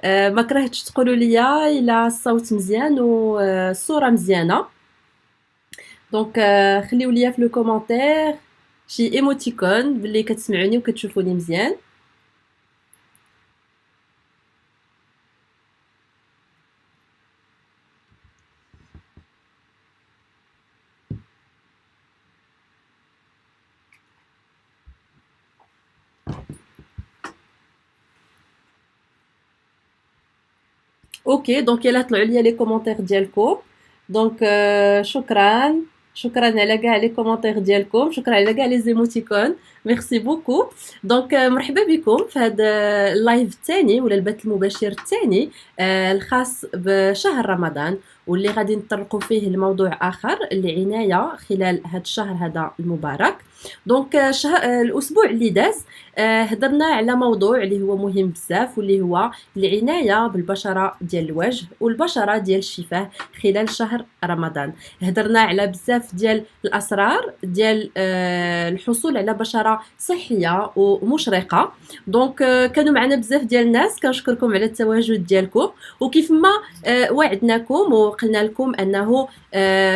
ما كرهتش تقولوا لي الا الصوت مزيان والصوره مزيانه. دونك خليو لي في لو كومونتير شي ايموتيكون باللي كتسمعوني وكتشوفوني مزيان. اوكي دونك يلا طلعوا لي لي كومونتير ديالكم. دونك شكرا. شكرا على كاع لي كومونتير ديالكم، شكرا على كاع لي زيموتيكون. ميرسي بوكو. دونك مرحبا بكم في هذا اللايف الثاني ولا البث المباشر الثاني الخاص بشهر رمضان، واللي غادي نطرقوا فيه لموضوع اخر اللي عنايه خلال هذا الشهر هذا المبارك. دونك الاسبوع اللي داز هضرنا على موضوع اللي هو مهم بزاف، واللي هو العنايه بالبشره ديال الوجه والبشره ديال الشفاه خلال شهر رمضان. هضرنا على بزاف ديال الاسرار ديال الحصول على بشره صحيه ومشرقه. دونك كانوا معنا بزاف ديال الناس، كنشكركم على التواجد ديالكم. وكيف ما وعدناكم وقلنا لكم انه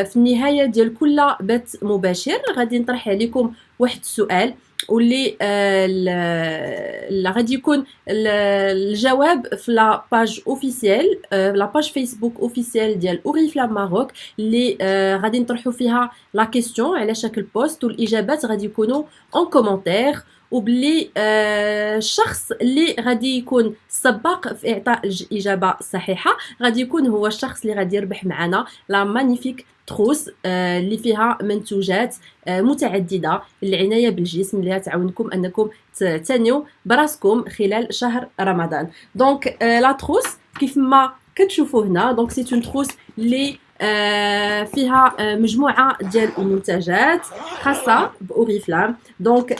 في النهايه ديال كل بث مباشر غادي نطرح عليكم واحد السؤال، واللي غادي يكون الجواب في لا باج اوفيسيال، لا باج فيسبوك اوفيسيال ديال اوريفلام ماروك، اللي غادي نطرحوا فيها لا كيسيون على شكل بوست، والاجابات غادي يكونوا اون كومونتير. وبلي الشخص اللي غادي يكون سباق في اعطاء الاجابه الصحيحه غادي يكون هو الشخص اللي غادي يربح معنا لا مانيفيك تروس اللي فيها منتوجات متعدده للعنايه بالجسم، اللي تعاونكم انكم تعتنيوا براسكم خلال شهر رمضان. دونك لا تروس كيف ما كتشوفوا هنا، دونك سي اون تروس اللي فيها مجموعه ديال المنتجات خاصه باوريفلام. دونك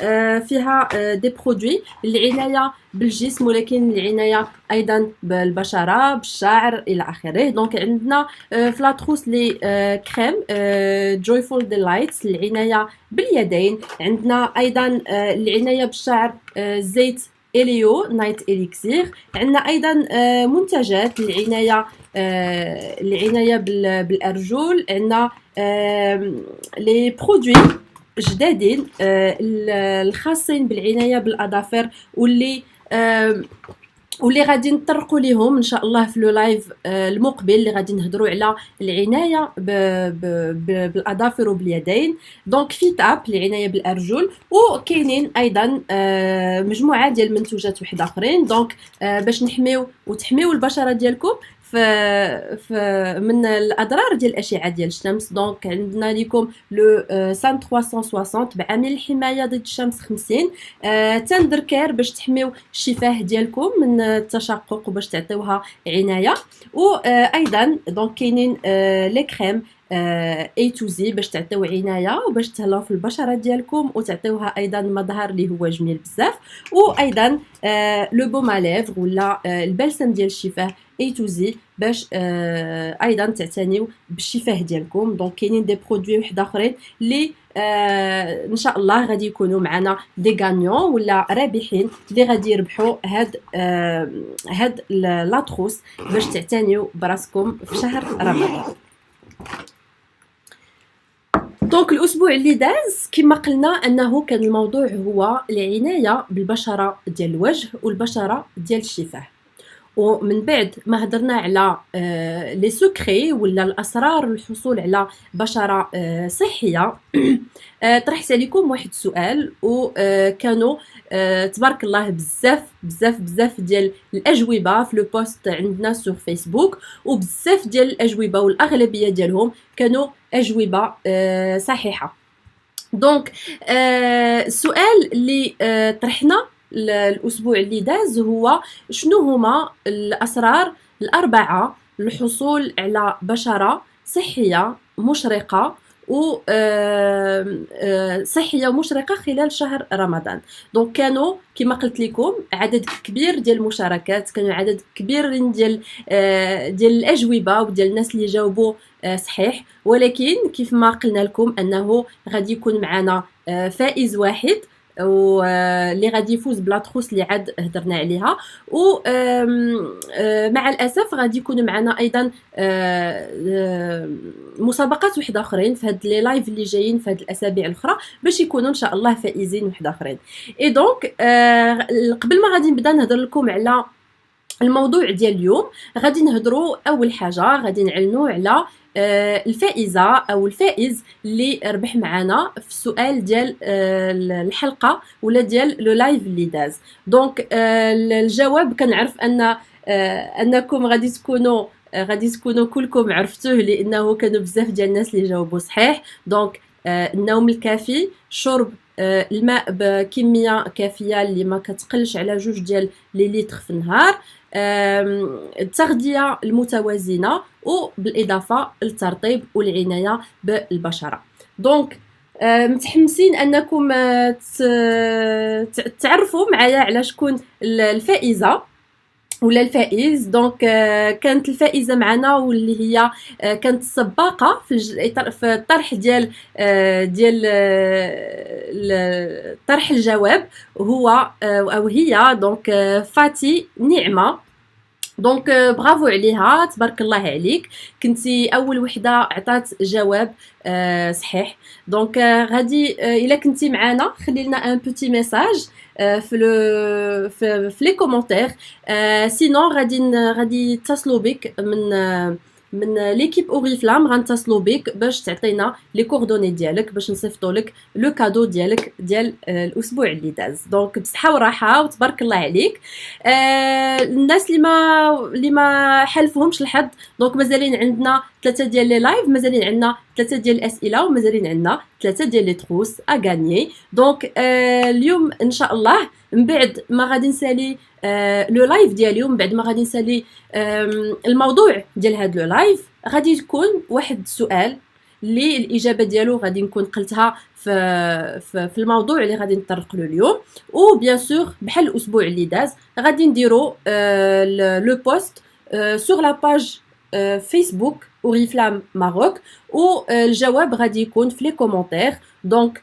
فيها دي برودوي للعنايه بالجسم، ولكن العنايه ايضا بالبشره بالشعر الى اخره. دونك عندنا في لا تروس لي كريم جويفول ديلايتس للعنايه باليدين. عندنا ايضا العنايه بالشعر زيت اليو نايت اليكسير. عندنا ايضا منتجات للعنايه بالارجل. عندنا لي برودوي جدادين الخاصين بالعنايه بالاظافر، واللي غادي نطرقوا ليهم ان شاء الله في لو لايف المقبل، اللي غادي نهضروا على العنايه بالاظافر وباليدين. دونك فيت اب للعنايه بالارجل، وكاينين ايضا مجموعه ديال المنتوجات واحد اخرين. دونك باش نحميو وتحميو البشره ديالكم من الاضرار ديال الاشعه ديال الشمس. دونك عندنا لكم لو سان 360 بعامل الحمايه ضد الشمس 50 تندر كير باش تحميو الشفاه ديالكم من التشقق وباش تعطيوها عنايه. وايضا دونك كاينين لي كريم اي تو زي باش تعطيو عنايه وباش تهلاو في البشره ديالكم وتعطيوها ايضا مظهر اللي هو جميل بزاف. وايضا لو بوم اليفر ولا البلسم ديال الشفاه اي تو زي باش ايضا تعتنيو بالشفاه ديالكم. دونك كاينين دي برودوي واحد اخرين اللي ان شاء الله غادي يكونوا معنا دي غانيون ولا رابحين اللي غادي يربحوا هاد لا تروس باش تعتنيو براسكم في شهر رمضان. دونك الاسبوع اللي داز كما قلنا انه كان الموضوع هو العنايه بالبشره ديال الوجه والبشره ديال الشفاه. ومن بعد ما هضرنا على لي سوكري ولا الاسرار للحصول على بشره صحيه طرحت عليكم واحد السؤال، وكانوا تبارك الله بزاف بزاف بزاف ديال الاجوبه في لو بوست عندنا سور فيسبوك، وبزاف ديال الاجوبه والاغلبيه ديالهم كانوا اجوبه صحيحه. دونك السؤال اللي طرحنا الاسبوع اللي داز هو شنو هما الاسرار الاربعه للحصول على بشره صحيه مشرقه و صحيه ومشرقه خلال شهر رمضان. دونك كانوا كما قلت لكم عدد كبير ديال المشاركات، كانوا عدد كبير ديال الاجوبه وديال الناس اللي جاوبوا صحيح. ولكن كيف ما قلنا لكم انه غادي يكون معنا فائز واحد واللي غادي يفوز بلا تروس اللي عاد هضرنا عليها. و مع الاسف غادي يكونوا معنا ايضا مسابقات وحده اخرين في هاد لي لايف اللي جايين في هاد الاسابيع الاخرى باش يكونوا ان شاء الله فائزين وحده اخرين. اي دونك قبل ما غادي نبدا نهضر لكم على الموضوع ديال اليوم، غادي نهضروا اول حاجه غادي نعلنوا على الفائزه او الفائز اللي ربح معنا في السؤال ديال الحلقه ولا ديال لو لايف اللي داز. دونك الجواب كنعرف انكم غادي تكونوا كلكم عرفتوه لانه كانوا بزاف ديال الناس اللي جاوبوا صحيح. دونك النوم الكافي، شرب الماء بكميه كافيه اللي ما كتقلش على 2 ديال لي لتر في النهار، التغذيه المتوازنه، وبالاضافه للترطيب والعنايه بالبشره. دونك متحمسين انكم تعرفوا معايا على شكون الفائزه ولا الفائز. دونك كانت الفائزه معنا واللي هي كانت السباقه في الطرح ديال طرح الجواب هو او هي دونك فاتي نعمه. دونك برافو عليها، تبارك الله عليك، كنتي اول وحده عطات جواب صحيح. دونك غادي الا كنتي معنا خلي لنا ان بوتي ميساج في لي كومونتير. سينو غادي يتصلوا بك من ليكيب اوريفلام، غنتصلوا بك باش تعطينا لي كوردوني ديالك باش نصيفطوا لك لو كادو ديالك ديال الاسبوع اللي داز. دونك بصحه وراحه وتبارك الله عليك. الناس اللي ما حالفهمش الحظ، دونك مازالين عندنا 3 ديال لي لايف، مازالين عندنا 3 ديال الاسئله، ومازالين عندنا 3 ديال لي تروس ا غانيي. دونك اليوم ان شاء الله من بعد ما غادي نسالي لو لايف ديال اليوم، من بعد ما غادي نسالي الموضوع ديال هاد لو لايف، غادي يكون واحد السؤال اللي الاجابه ديالو غادي نكون قلتها في الموضوع اللي غادي نطرق له اليوم. و بيان سور بحال الاسبوع اللي داز غادي نديرو لو بوست سور لا باج فيسبوك اوريفلام ماروك، والجواب غادي يكون في لي كومونتير. دونك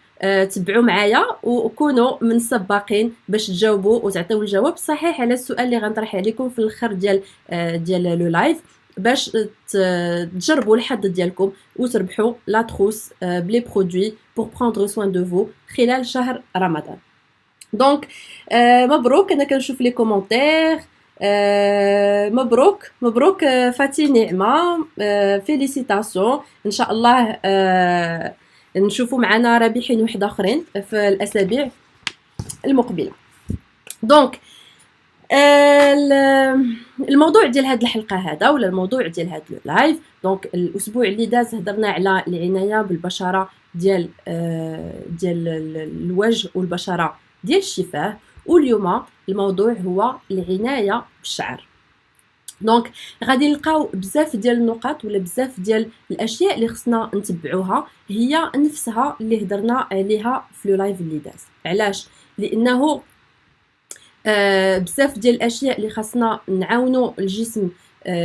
تبعوا معايا وكونوا من السباقين باش تجاوبوا وتعطيو الجواب الصحيح على السؤال اللي غنطرح عليكم في الاخر ديال لو لايف، باش تجربوا الحظ ديالكم وتربحوا لا تروس بلي برودوي بور بروندر سوين دو فو خلال شهر رمضان. دونك مبروك، انا كنشوف لي كومونتير. مبروك فاتي نعمه، فيليسيتاسيون، ان شاء الله نشوفوا معنا رابحين وحده اخرين في الاسابيع المقبله. دونك الموضوع ديال هذه الحلقه هذا ولا الموضوع ديال هذا اللايف، دونك الاسبوع اللي داز هضرنا على العنايه بالبشره ديال الوجه والبشره ديال الشفاه، واليوم الموضوع هو العنايه بالشعر. دونك غادي نلقاو بزاف ديال النقاط ولا بزاف ديال الاشياء اللي خصنا نتبعوها هي نفسها اللي هضرنا عليها في لو لايف اللي داز. علاش؟ لانه بزاف ديال الاشياء اللي خاصنا نعاونوا الجسم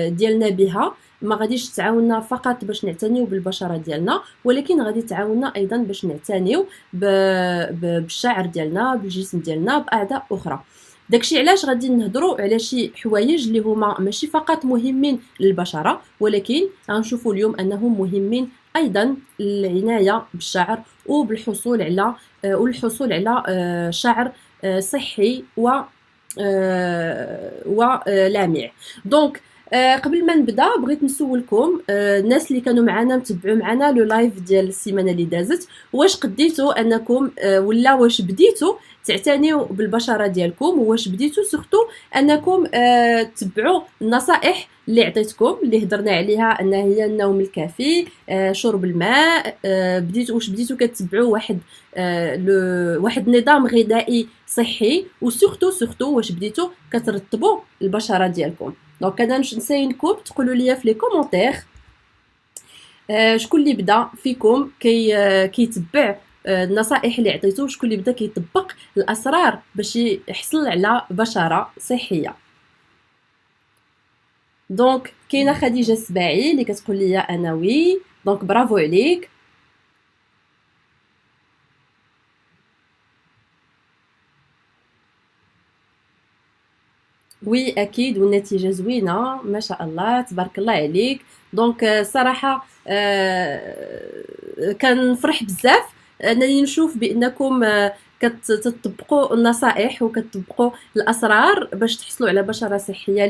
ديالنا بها ما غاديش تعاوننا فقط باش نعتنيو بالبشره ديالنا، ولكن غادي تعاوننا ايضا باش نعتنيو بالشعر ديالنا، بالجسم ديالنا، باعضاء اخرى. داكشي علاش غادي نهضروا على شي حوايج اللي هما ماشي فقط مهمين للبشره، ولكن غنشوفوا اليوم انهم مهمين ايضا للعنايه بالشعر وبالحصول على شعر صحي ولامع. دونك قبل ما نبدا بغيت نسولكم الناس اللي كانوا معنا متبعوا معنا لو لايف ديال السيمانه اللي دازت، واش قديتوا انكم ولا واش بديتوا تعتنيوا بالبشره ديالكم، واش بديتوا سورتو انكم تبعوا النصائح اللي عطيتكم اللي هضرنا عليها انها هي النوم الكافي، شرب الماء، واش بديتوا كتبعوا واحد نظام غذائي صحي، وسورتو واش بديتوا كترطبوا البشره ديالكم. دونك انا نساينكم تقولوا لي في لي كومونتير شكون اللي بدا فيكم كيتبع النصائح اللي عطيتو، شكون اللي بدا كيطبق الاسرار باش يحصل على بشره صحيه. دونك كاينه خديجه السباعي اللي كتقول لي انا وي، دونك برافو عليك. وي اكيد، والنتيجه زوينه ما شاء الله تبارك الله عليك. دونك صراحه كنفرح بزاف انني نشوف بانكم كتطبقوا النصائح وكتطبقوا الاسرار باش تحصلوا على بشره صحيه،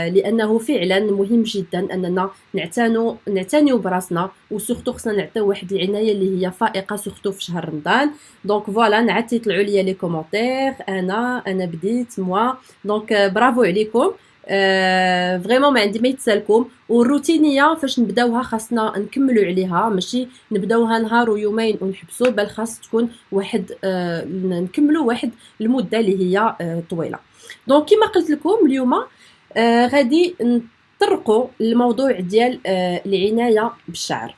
لانه فعلا مهم جدا اننا نعتنيو براسنا، وسورتو خصنا نعطيو واحد العنايه اللي هي فائقه سورتو في شهر رمضان. دونك فوالا نعطي طلعوا ليا لي كومونتير، انا بديت موا. دونك برافو عليكم. فريمون ما عندي ما يتسالكم. والروتينيه فاش نبداوها خاصنا نكملوا عليها، ماشي نبداوها نهار ويومين ونحبسوا، بل خاص تكون واحد نكملوا واحد المده اللي هي طويله. دونك كما قلت لكم اليوم غادي نطرقوا الموضوع ديال العنايه بالشعر.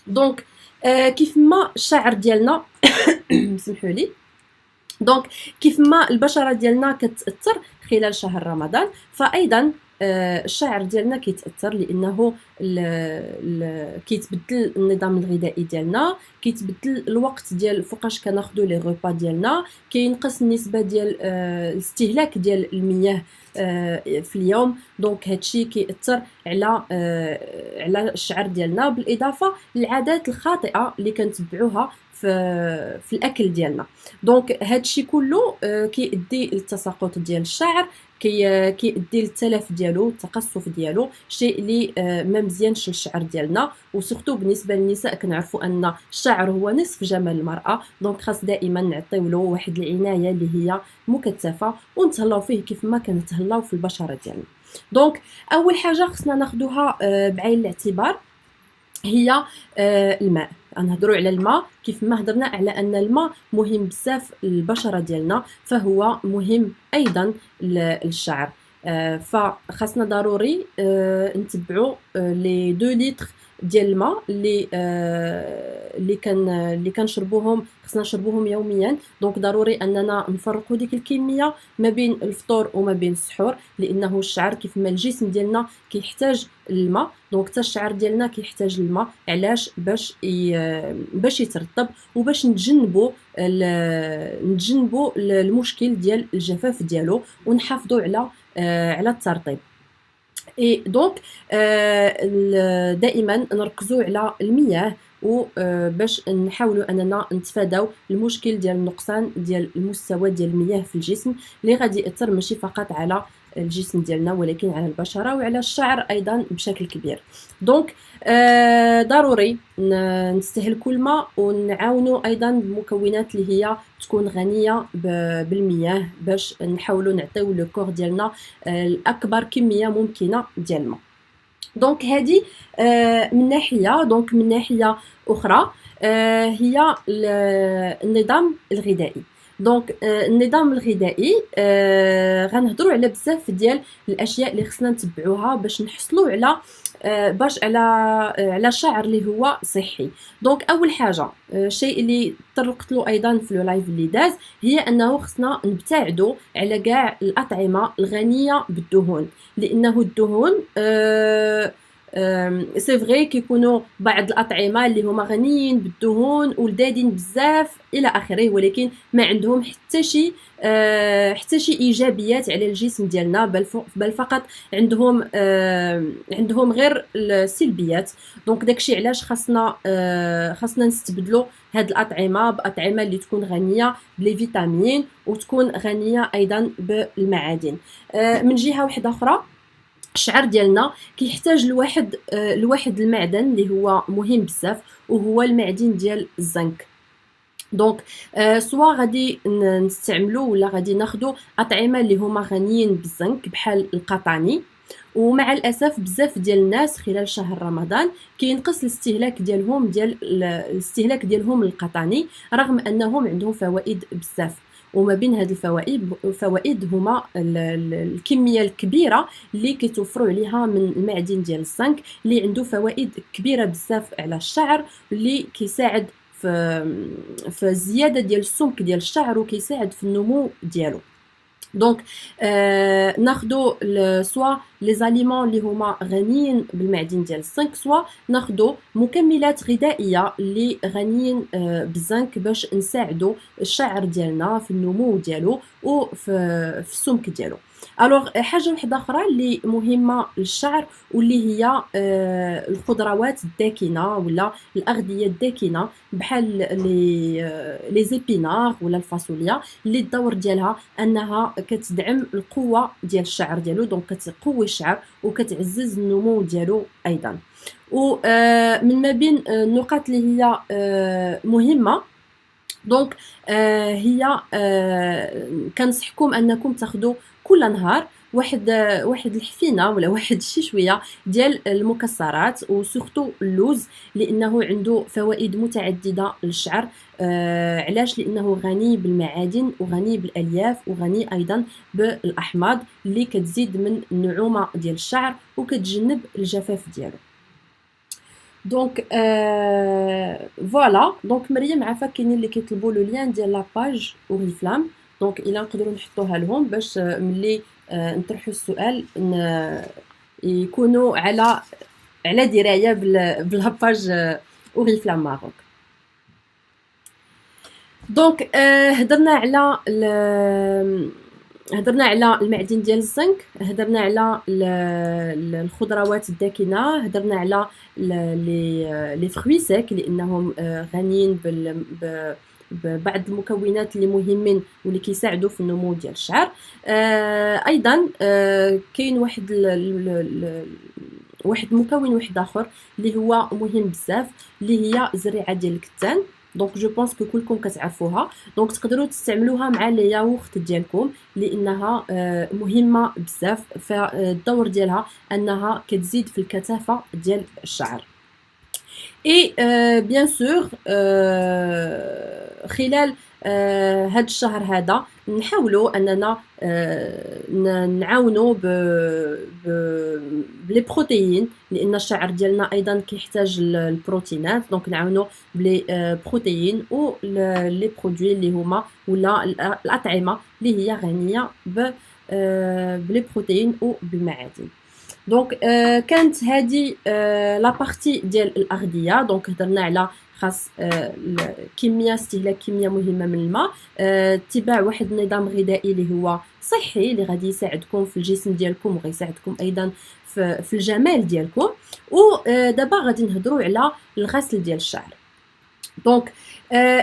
دونك كيف ما الشعر ديالنا سمحوا لي. دونك كيف ما البشره ديالنا كتاثر خلال شهر رمضان، فايضا الشعر ديالنا كيتاثر، لانه كيتبدل النظام الغذائي ديالنا، كيتبدل الوقت ديال فوقاش كناخذوا لي غوبا ديالنا، كينقص النسبه ديال الاستهلاك ديال المياه في اليوم. دونك هادشي كيأثر على الشعر ديالنا، بالاضافه للعادات الخاطئه اللي كنتبعوها في الاكل ديالنا. دونك هادشي كله كيؤدي للتساقط ديال الشعر، كيؤدي للتلف ديالو، التقصف ديالو، شيء اللي ما مزيانش للشعر ديالنا. وسورتو بالنسبه للنساء كنعرفوا ان الشعر هو نصف جمال المراه، دونك خاص دائما نعطيو له واحد العنايه اللي هي مكثفه ونتهلاو فيه كيف ما كنتهلاو في البشره ديالنا. دونك اول حاجه خصنا ناخذوها بعين الاعتبار هي الماء. غنهضروا على الماء. كيف ما هضرنا على ان الماء مهم بزاف للبشره ديالنا، فهو مهم ايضا للشعر. فخاصنا ضروري نتبعوا لي 2 لتر ديال الماء اللي كنشربوهم، خصنا نشربوهم يوميا. دونك ضروري اننا نفرقوا ديك الكميه ما بين الفطور وما بين السحور، لانه الشعر كيف ما الجسم ديالنا كيحتاج الماء، دونك حتى الشعر ديالنا كيحتاج الماء. علاش؟ باش يترطب وباش نتجنبوا المشكل ديال الجفاف ديالو ونحافظوا على الترطيب. اي دونك دائما نركزوا على المياه، و باش نحاولوا اننا نتفاداو المشكل ديال النقصان ديال المستوى ديال المياه في الجسم، اللي غادي ياثر ماشي فقط على الجسم ديالنا ولكن على البشره وعلى الشعر ايضا بشكل كبير. دونك ضروري نستهلكوا الماء ونعاونوا ايضا بمكونات اللي هي تكون غنيه بالمياه، باش نحاولوا نعطيو لو كور ديالنا الاكبر كميه ممكنه ديال الماء. دونك هذه من ناحيه. دونك من ناحيه اخرى هي النظام الغذائي. دونك النظام الغذائي غنهضروا على بزاف ديال الاشياء اللي خصنا نتبعوها باش نحصلوا على شعر اللي هو صحي. دونك اول حاجه الشيء اللي طرقت له ايضا في اللايف اللي داز هي انه خصنا نبتعدوا على كاع الاطعمه الغنيه بالدهون، لانه الدهون سي فري كيكونوا بعض الاطعمه اللي هما غنيين بالدهون ولذاذين بزاف الى اخره، ولكن ما عندهم حتى شي ايجابيات على الجسم ديالنا، بل فقط عندهم غير السلبيات. دونك داكشي علاش خاصنا نستبدلوا هاد الاطعمه باطعمه اللي تكون غنيه بلي فيتامين وتكون غنيه ايضا بالمعادن. من جهه واحده اخرى الشعر ديالنا كيحتاج لواحد المعدن اللي هو مهم بزاف، وهو المعدن ديال الزنك. دونك سوا غادي نستعملوا ولا غادي ناخذوا اطعمه اللي هما غنيين بالزنك بحال القطاني. ومع الاسف بزاف ديال الناس خلال شهر رمضان كينقص الاستهلاك ديالهم للقطاني، رغم انهم عندهم فوائد بزاف. وما بين هذه الفوائد هما الكميه الكبيره اللي كيتوفروا عليها من المعدن ديال الزنك، اللي عنده فوائد كبيره بزاف على الشعر، اللي كيساعد في الزياده ديال السمك ديال الشعر وكيساعد في النمو ديالو. دونك ناخدو سوا لي زاليمون اللي هما غنيين بالمعدن ديال الزنك، سوا ناخدو مكملات غذائيه اللي غنيين بالزنك باش نساعدو الشعر ديالنا في النمو ديالو وفي السمك ديالو. الوغ حاجه وحده اخرى اللي مهمه للشعر واللي هي الخضروات الداكنه ولا الاغذيه الداكنه بحال لي زيبينار ولا الفاصوليا، اللي الدور ديالها انها كتدعم القوه ديال الشعر ديالو، دونك كتقوي الشعر وكتعزز النمو ديالو ايضا. ومن ما بين النقاط اللي هي مهمه، دونك هي كنصحكم انكم تاخذوا كل نهار واحد الحفينه ولا واحد شي شويه ديال المكسرات وسورتو اللوز، لانه عنده فوائد متعدده للشعر. علاش؟ لانه غني بالمعادن وغني بالالياف وغني ايضا بالاحماض اللي كتزيد من النعومه ديال الشعر وكتجنب الجفاف ديالو. دونك فوالا. دونك مريم عافاك كاينين اللي كيطلبوا لو لين ديال لاباج اوريفلام، دونك الا نقدروا نحطوها لهم باش ملي نطرحوا السؤال يكونوا على درايه بلاباج اوريفلام ماروك. دونك هضرنا على المعدن ديال الزنك، هضرنا على الخضروات الداكنه، هضرنا على لي فروي سيك لانهم غنيين ببعض المكونات اللي مهمين واللي كيساعدوا في النمو ديال الشعر. ايضا كاين واحد المكون واحد اخر اللي هو مهم بزاف، اللي هي الزريعه ديال الكتان. دونك جو بونس كو كلكم كتعرفوها، دونك تقدروا تستعملوها مع الياغورت ديالكم لانها مهمه بزاف. فالدور ديالها انها كتزيد في الكثافه ديال الشعر. اي بيان سور خلال هاد الشهر هذا نحاولوا اننا نعاونوا بلي بروتيين، لان الشعر ديالنا ايضا كيحتاج البروتينات، دونك نعاونوا بلي بروتيين و لي برودوي اللي هما ولا الاطعمه اللي هي غنيه بلي بروتيين و بالمعادن. دونك كانت هذه لا بارتي ديال الاغذيه. دونك هضرنا على خاص كميه استهلاك كميه مهمه من الماء، اتباع واحد النظام غذائي اللي هو صحي اللي غادي يساعدكم في الجسم ديالكم وغيساعدكم ايضا في الجمال ديالكم. ودابا غادي نهضروا على الغسل ديال الشعر. دونك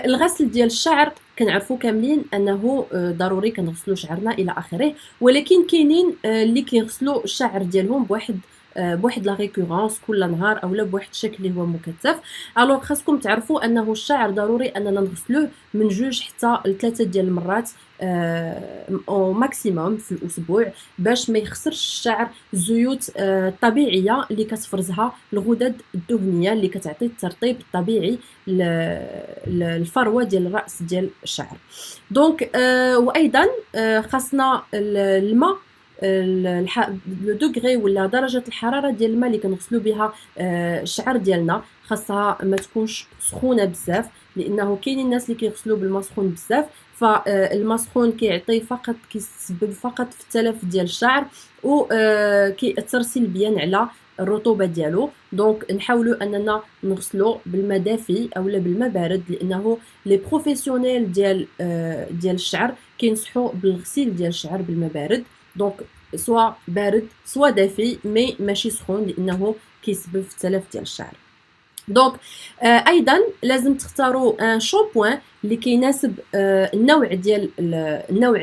الغسل ديال الشعر كنعرفوا كاملين انه ضروري كنغسلوا شعرنا الى اخره، ولكن كاينين اللي كيغسلوا الشعر ديالهم بواحد لا ريكورونس كل نهار اولا بواحد الشكل اللي هو مكثف. الوغ خاصكم تعرفوا انه الشعر ضروري اننا نغسلوه من 2 حتى ل3 ديال المرات او ماكسيموم في الاسبوع، باش ما يخسرش الشعر الزيوت الطبيعيه اللي كتفرزها الغدد الدهنيه اللي كتعطي الترطيب الطبيعي للفروه ديال الراس ديال الشعر. دونك وايضا خاصنا الماء، لو دوغري ولا درجه الحراره ديال الماء اللي كنغسلوا بها الشعر ديالنا خاصها ما تكونش سخونه بزاف، لانه كاينين الناس اللي كيغسلوا بالماء سخون بزاف، فالماء سخون كيعطي فقط كيسبب فقط في التلف ديال الشعر و كيأثر سلبيا على الرطوبه ديالو. دونك نحاولوا اننا نغسلو بالماء دافي اولا بالماء بارد، لانه لي بروفيسيونيل ديال الشعر كينصحوا بالغسيل ديال الشعر بالماء بارد، دونك سواء بارد سواء دافي مي ماشي سخون لانه كيسبب في التلف ديال الشعر. دونك ايضا لازم تختاروا ان شامبوان اللي كيناسب النوع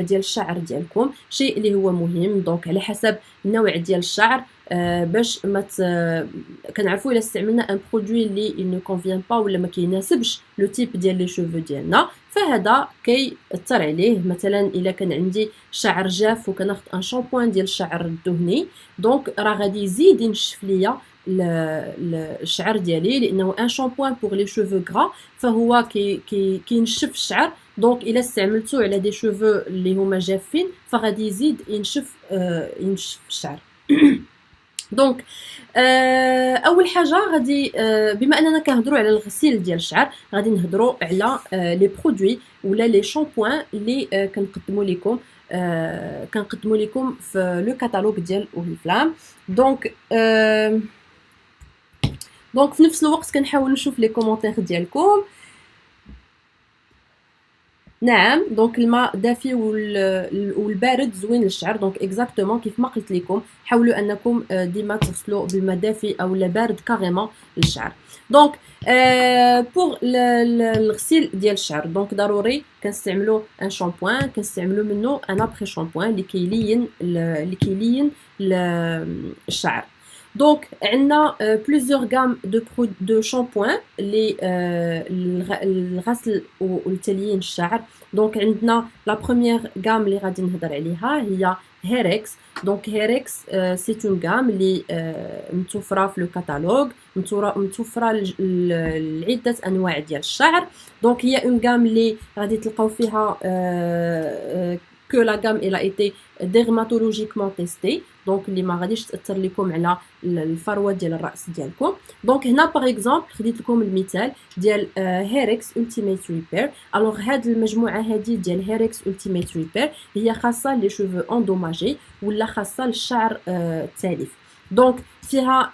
ديال الشعر ديالكم، شيء اللي هو مهم. دونك على حسب النوع ديال الشعر باش ما كنعرفوا الا استعملنا ان برودوي اللي نو كونفيان با ولا ما كيناسبش لو تيب ديال لي شوفو ديالنا، فهذا كيأثر عليه. مثلا الا كان عندي شعر جاف وكناخذ ان شامبوان ديال الشعر الدهني، دونك راه غادي يزيد ينشف ليا الشعر ديالي، لانه ان شامبوان بور لي شوفو غرا فهو كينشف الشعر. دونك الا استعملته على دي شوفو اللي هما جافين فغادي يزيد ينشف الشعر. دونك اول حاجه غادي بما اننا كنهضروا على الغسيل ديال الشعر غادي نهضروا على لي برودوي ولا لي شامبوان اللي كنقدموا لكم كنقدموا لكم في لو كاتالوج ديال اوريفلام. دونك في نفس الوقت كنحاول نشوف لي كومونتير ديالكم. نعم دونك الماء دافي والبارد زوين للشعر. دونك اكزاكتومون كيف ما قلت لكم حاولوا انكم ديما تغسلوا بالماء دافي او بارد كاريمون للشعر. دونك بوغ الغسيل ديال الشعر دونك ضروري كنستعملوا ان شامبوان، كنستعملوا منه ان ابري شامبوان اللي كيلين الشعر. دونك عندنا بليزيور غام دو شامبوان اللي الغسل والتليين الشعر. دونك عندنا لا بروميير غام اللي غادي نهضر عليها هي هيريكس. دونك هيريكس سي اون غام اللي متوفره في لو كاتالوج، متوفره لعده انواع ديال الشعر. دونك هي اون غام اللي غادي تلقاو فيها que la gamme elle a été dermatologiquement testée. دونك اللي ما غاديش تاثر لكم على الفروه ديال الراس ديالكم. دونك هنا باغ اكزومبل خديت لكم المثال ديال هيريكس التيميت ريبير. الوغ هاد المجموعه هذه ديال هيريكس التيميت ريبير هي خاصه لي شوفو اندوماجي ولا خاصه للشعر التالف. دونك فيها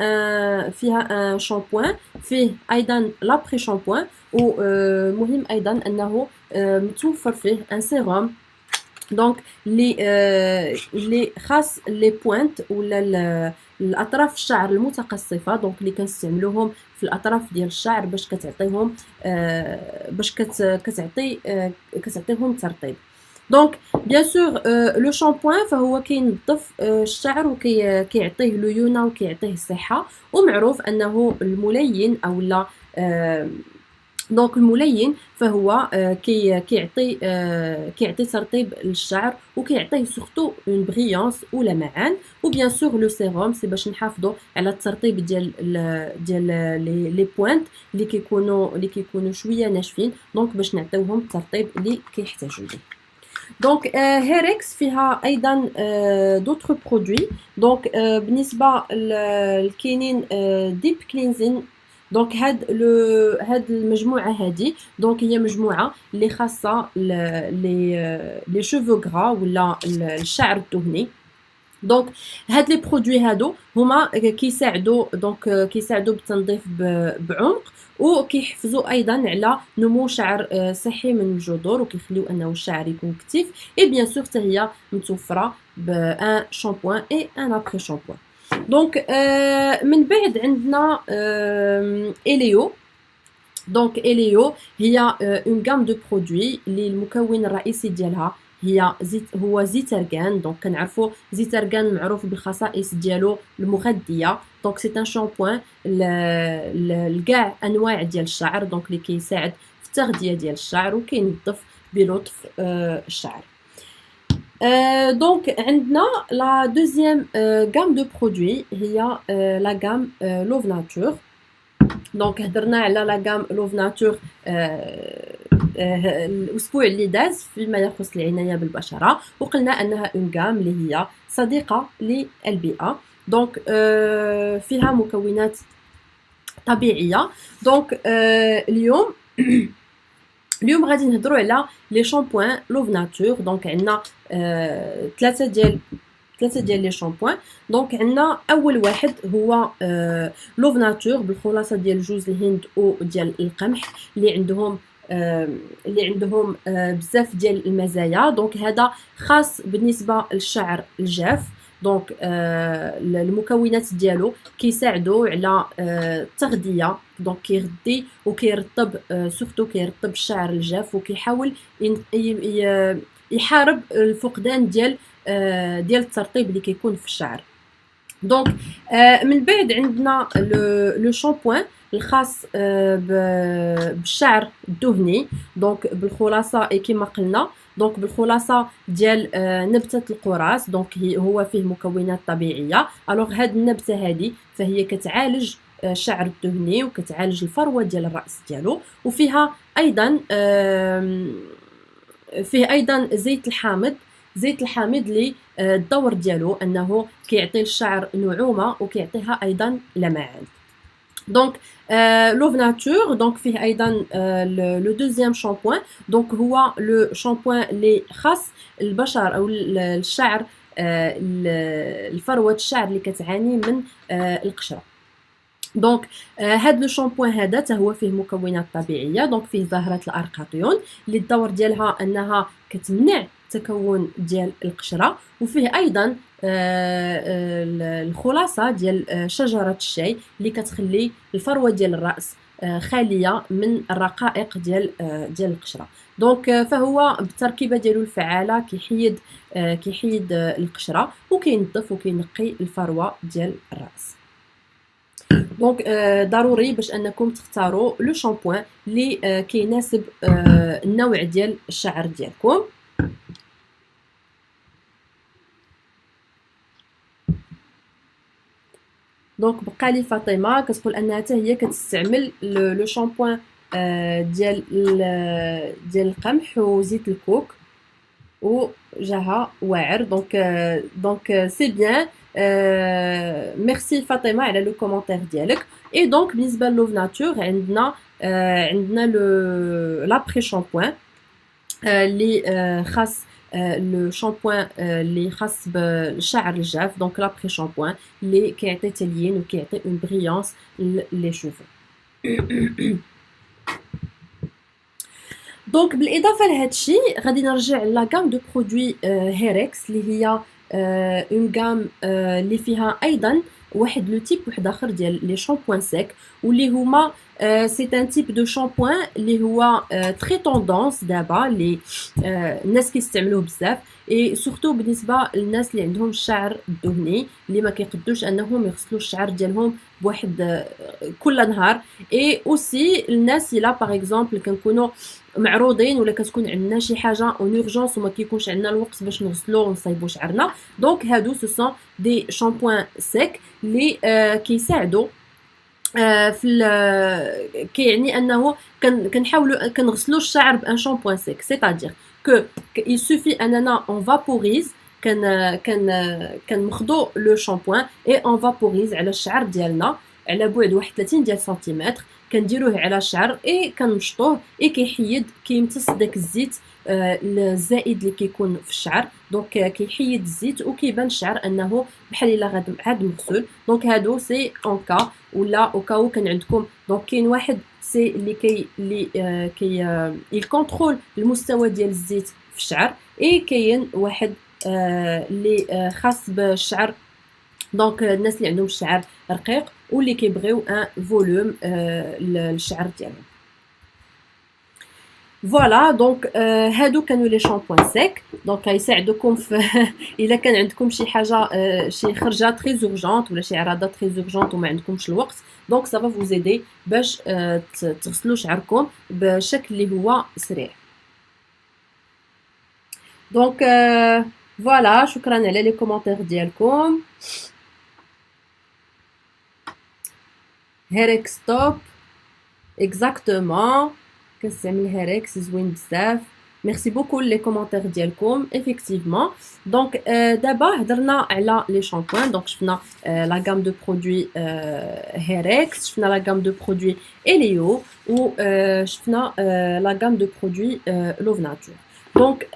ان شامبوان، فيه ايضا لابري شامبوان، ومهم ايضا انه متوفر فيه ان سيروم دونك اللي خاص لي بوينت ولا الاطراف الشعر المتقصفه. دونك اللي كنستعملوهم في الاطراف ديال الشعر باش كتعطيهم كتعطيهم ترطيب. دونك بيان سور لو شامبوان فهو كينظف الشعر وكيعطيه ليونه وكيعطيه الصحه، ومعروف انه الملين او لا دونك الملين فهو كيعطي ترطيب للشعر وكيعطيه سورتو اون بريونس ولمعان. وبيان سور لو سيروم سي باش نحافظوا على الترطيب ديال لي بوينت اللي كيكونوا شويه ناشفين، دونك باش نعطيوهم الترطيب اللي كيحتاجوا ليه. دونك هيريكس فيها ايضا دوطر برودوي. دونك بالنسبه للكاينين ديب كلينزين. دونك هاد المجموعه هذه دونك هي مجموعه اللي خاصه لي شوفو غرا ولا الشعر الدهني. دونك هاد لي برودوي هادو هما كيساعدوا بالتنظيف بعمق، وكيحفزوا ايضا على نمو شعر صحي من الجذور، وكيخليو انه الشعر يكون كثيف. اي بيان سور حتى هي متوفره بان شامبوان اي ان ابري شامبوان. دونك من بعد عندنا إليو. دونك إليو هي اون غام دو برودوي اللي المكون الرئيسي ديالها هو زيت ارغان. دونك كنعرفوا زيت ارغان معروف بالخصائص ديالو المغذيه. دونك سي ان شامبوان لكاع انواع ديال الشعر، دونك اللي كيساعد في التغذيه ديال الشعر وكينظف بلطف الشعر. دونك عندنا لا دوزيام غام دو برودوي هي لا غام لوف ناتور. دونك هضرنا على لا غام لوف ناتور الاسبوع اللي داز فيما يخص العنايه بالبشره، وقلنا انها اون غام اللي هي صديقه للبيئه. دونك فيها مكونات طبيعيه. دونك اليوم غادي نهضروا على لي شامبوان لوف ناتور. دونك عندنا ثلاثه ديال لي شامبوان. دونك عندنا اول واحد هو لوف ناتور بالخلاصه ديال جوز الهند وديال القمح اللي عندهم بزاف ديال المزايا. دونك هذا خاص بالنسبه للشعر الجاف. دونك المكونات ديالو كيساعدوا على التغذيه. دونك كيغذي وكيرطب سورتو كيرطب الشعر الجاف، وكيحاول يحارب الفقدان ديال الترطيب اللي كيكون في الشعر. دونك من بعد عندنا لو شامبوان الخاص بالشعر الدهني. دونك بالخلاصه كما قلنا دونك بالخلاصه ديال نبته القراص. دونك هو فيه مكونات طبيعيه. الوغ هاد النبته هذه فهي كتعالج الشعر الدهني وكتعالج الفروه ديال الراس ديالو. وفيها ايضا زيت الحامض اللي الدور ديالو انه كيعطي الشعر نعومه وكيعطيها ايضا لمعان. دونك لوف ناتور دونك فيه ايضا لو دوزيام شامبوان دونك هو لو شامبوان اللي خاص البشر او الشعر الفروه الشعر اللي كتعاني من القشره. دونك هاد لو شامبوان هذا حتى هو فيه مكونات طبيعيه دونك فيه زهره الارقاطيون اللي الدور ديالها انها كتمنع التكون ديال القشره وفيه ايضا الخلاصه ديال شجره الشاي اللي كتخلي الفروه ديال الراس خاليه من الرقائق ديال القشره. دونك فهو بالتركيبه ديالو الفعاله كيحيد القشره وكينظف وكينقي الفروه ديال الراس. دونك ضروري باش انكم تختاروا لو شامبوان اللي كيناسب النوع ديال الشعر ديالكم. دونك بقى لي فاطمه كتقول انها حتى هي كتستعمل لو شامبوان ديال القمح وزيت الكوك وجاها واعر. دونك سي بيان. ميرسي فاطمه على لو كومونتير ديالك. اي دونك بالنسبه لوف ناتور عندنا لو لابري شامبوان اللي خاص لو شامبوان اللي خاص بالشعر الجاف دونك لابري شامبوان اللي كيعطي تليين وكيعطي اون بريونس لي شوفو. دونك بالاضافه لهذا الشيء غادي نرجع لا غام دو برودوي هيركس اللي هي اون غام اللي فيها ايضا واحد لو تيب واحد اخر ديال لي شامبوان سيك واللي هما سي ان تيب دو شامبوان اللي هو تري توندونس دابا اللي الناس كيستعملوه بزاف اي سورتو بالنسبه للناس اللي عندهم الشعر الدهني اللي ما كيقدوش انهم يغسلوا الشعر ديالهم بواحد كل نهار. اي اوسي الناس الا باغ اكزومبل كنكونوا معروضين ولا كتكون عندنا شي حاجه اون اورجونس وما كيكونش عندنا الوقت باش نغسلو ونصايبو شعرنا دونك هادو سو سون دي شامبوان سيك اللي كيساعدوا في كيعني انه كنحاولوا كنغسلوا الشعر بان شامبوان سيك سيتادير كو il suffit اننا اون فابوريز كناخذوا لو شامبوان اي اون فابوريز على الشعر ديالنا على بعد 31 ديال سنتيمتر كنديروه على الشعر اي كنمشطوه اي كيمتص داك الزيت الزائد اللي كيكون في الشعر دونك كيحيد الزيت وكيبان الشعر انه بحال الا عاد مغسول. دونك هادو سي اون كا ولا او كاو كان عندكم دونك كاين واحد سي اللي يكونترول المستوى ديال الزيت في الشعر اي كاين واحد اللي خاص بالشعر دونك الناس اللي عندهم الشعر رقيق واللي كيبغيو ان فوليوم للشعر ديالهم. فوالا دونك هادو كانوا لي شامبوان سيك دونك غيساعدوكم في الا كان عندكم شي حاجه شي خرجه تري اورجونت ولا شي عراضه تري اورجونت وما عندكمش الوقت دونك سافا فوز ايدي باش تغسلوا شعركم بشكل اللي هو سريع. دونك فوالا شكرا على لي كومونتير ديالكم. هيركس توب اكزاكتومون كنستعمل هيركس زوين بزاف. ميرسي بوكو لي كومونتير ديالكم ايفيكتيفمون. دونك دابا هضرنا على لي شامبوان دونك شفنا لا غام دو برودوي هيركس شفنا لا غام دو برودوي اليو و شفنا لا غام دو برودوي لوف ناتور. دونك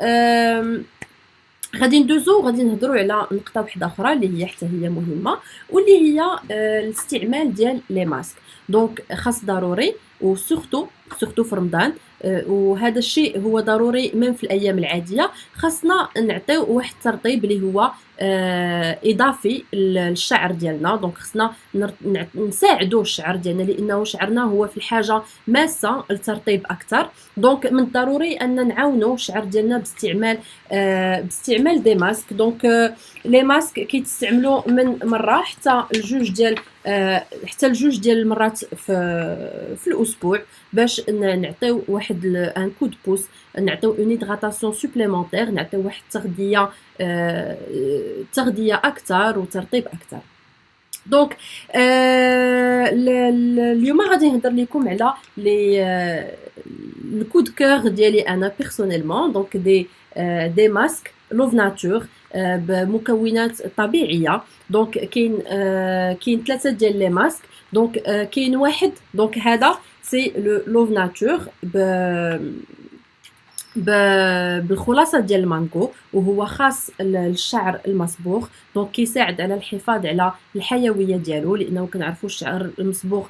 غادي ندوزو غادي نهضروا على نقطه واحده اخرى اللي هي حتى هي مهمه واللي هي الاستعمال ديال لي ماسك. دونك خاص ضروري وسورتو في رمضان وهذا الشيء هو ضروري من في الايام العاديه خاصنا نعطيو واحد الترطيب اللي هو اضافي للشعر ديالنا. دونك خاصنا نساعدوا الشعر ديالنا لانه شعرنا هو في الحاجه ماسه للترطيب اكثر. دونك من الضروري ان نعاونوا الشعر ديالنا باستعمال دي ماسك. دونك لي ماسك كيتستعملوا من مره حتى لجوج ديال المرات في الاسبوع باش نعطيو واحد ان كود بوس نعطيو اون هيدراتاسيون سوبليمونتير نعطيو واحد تغذيه اكثر وترطيب اكثر. دونك اليوم غادي نهضر لكم على الكود كور ديالي انا بيرسونيلمون دونك دي ماسك لوف ناتور بمكونات طبيعيه. دونك كاين 3 ديال لي ماسك. دونك كاين واحد، دونك هذا سي لو لوف ناتور بالخلاصه ديال المانكو، وهو خاص للشعر المصبوغ. دونك كيساعد على الحفاظ على الحيويه ديالو، لانه كنعرفوا الشعر المصبوغ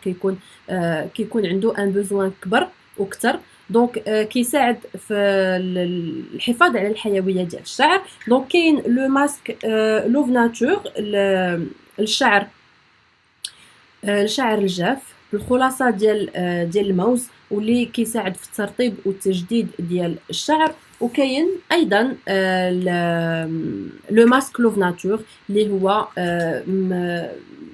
كيكون عنده ان بوزوان كبر وكثر. دونك كيساعد في الحفاظ على الحيويه ديال الشعر. دونك كاين لو ماسك لوف ناتور الشعر الشعر الجاف بالخلاصه ديال الموز، واللي كيساعد في الترطيب والتجديد ديال الشعر. وكاين ايضا لو ماسك لوف ناتور اللي هو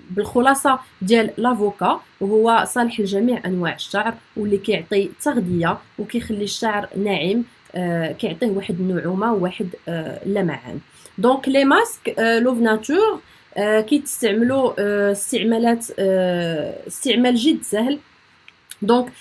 بالخلاصه ديال لافوكا، وهو صالح لجميع انواع الشعر، واللي كيعطي تغذيه وكيخلي الشعر ناعم، كيعطيه واحد النعومه وواحد اللمعان. دونك لي ماسك لوف ناتور كيتستعملوا استعمال جد سهل. دونك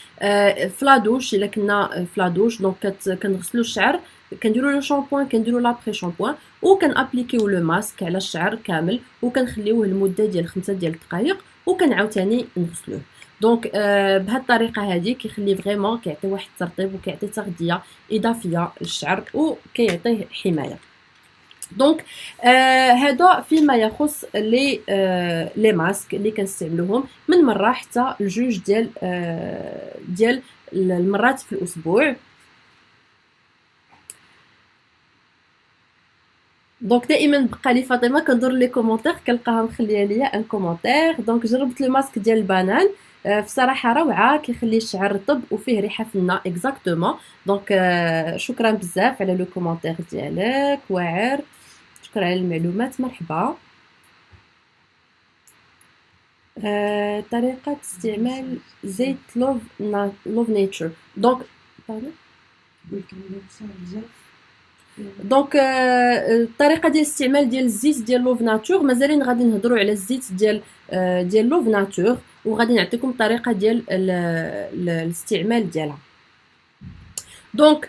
فلادوش، الا كنا فلادوش دونك كنغسلوا الشعر، كنديروا لو شامبوان، كنديروا لابري شامبوان، وكنابليكيو لو ماسك على الشعر كامل، وكنخليوه لمده ديال 5 ديال الدقائق، وكنعاوتاني نغسلوه. دونك بهذه الطريقه هذه كيخلي فريمون كيعطي واحد الترطيب وكيعطي تغذيه اضافيه للشعر وكيعطيه حمايه. دونك هذا فيما يخص لي ماسك اللي كنستعملوهم من مره حتى لجوج ديال المرات في الاسبوع. دونك دائما بقى لي فاطمه كندور لي كومونتير كنلقاها مخليه ليا ان كومونتير. دونك جربت لو ماسك ديال البنان، في صراحه روعه، كيخلي الشعر رطب وفيه ريحه فنه اكزاكتومون. دونك شكرا بزاف على لو كومونتير ديالك واعر، شكرا على المعلومات، مرحبا. طريقة استعمال زيت لوف نيتشر. دونك الطريقه ديال الاستعمال ديال الزيت ديال لوف ناتور مازالين غادي نهضروا على الزيت ديال لوف ناتور، وغادي نعطيكم الطريقه ديال الاستعمال ديالها. دونك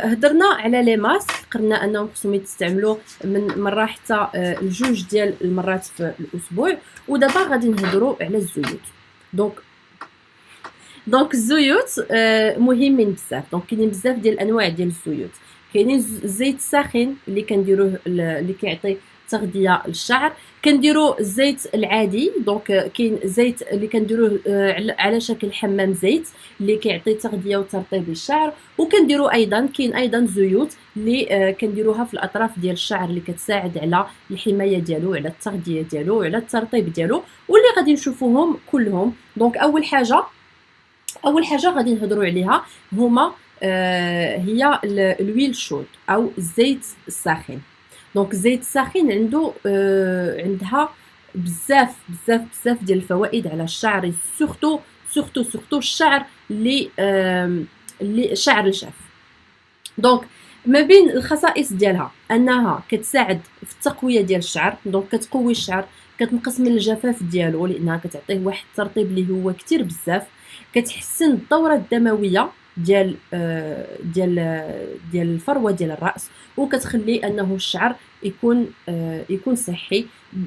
هضرنا على لي ماسك، قلنا انهم خصهم يتستعملوا من مره حتى لجوج ديال المرات في الاسبوع. ودابا غادي نهضروا على الزيوت. دونك الزيوت مهمين بزاف. دونك كاينين بزاف ديال الانواع ديال الزيوت. كاينين الزيت الساخن اللي كنديروه اللي كيعطي تغذيه للشعر، كنديروا الزيت العادي. دونك كاين زيت اللي كنديروه على شكل حمام زيت اللي كيعطي تغذيه وترطيب للشعر. وكنديروا كاين ايضا زيوت اللي كنديروها في الاطراف ديال الشعر اللي كتساعد على الحمايه ديالو، على التغذيه ديالو، على الترطيب ديالو، واللي غادي نشوفوهم كلهم. دونك اول حاجه غادي نهضروا عليها هما هي الويل شود او الزيت الساخن. دونك الزيت الساخن عندها بزاف ديال الفوائد على الشعر، سورتو الشعر اللي شعر الجاف. دونك ما بين الخصائص ديالها انها كتساعد في التقويه ديال الشعر. دونك كتقوي الشعر، كتنقص من الجفاف ديالو لانها كتعطيه واحد الترطيب اللي هو كتير بزاف، كتحسن الدوره الدمويه ديال الفروه ديال الراس، وكتخلي انه الشعر يكون صحي.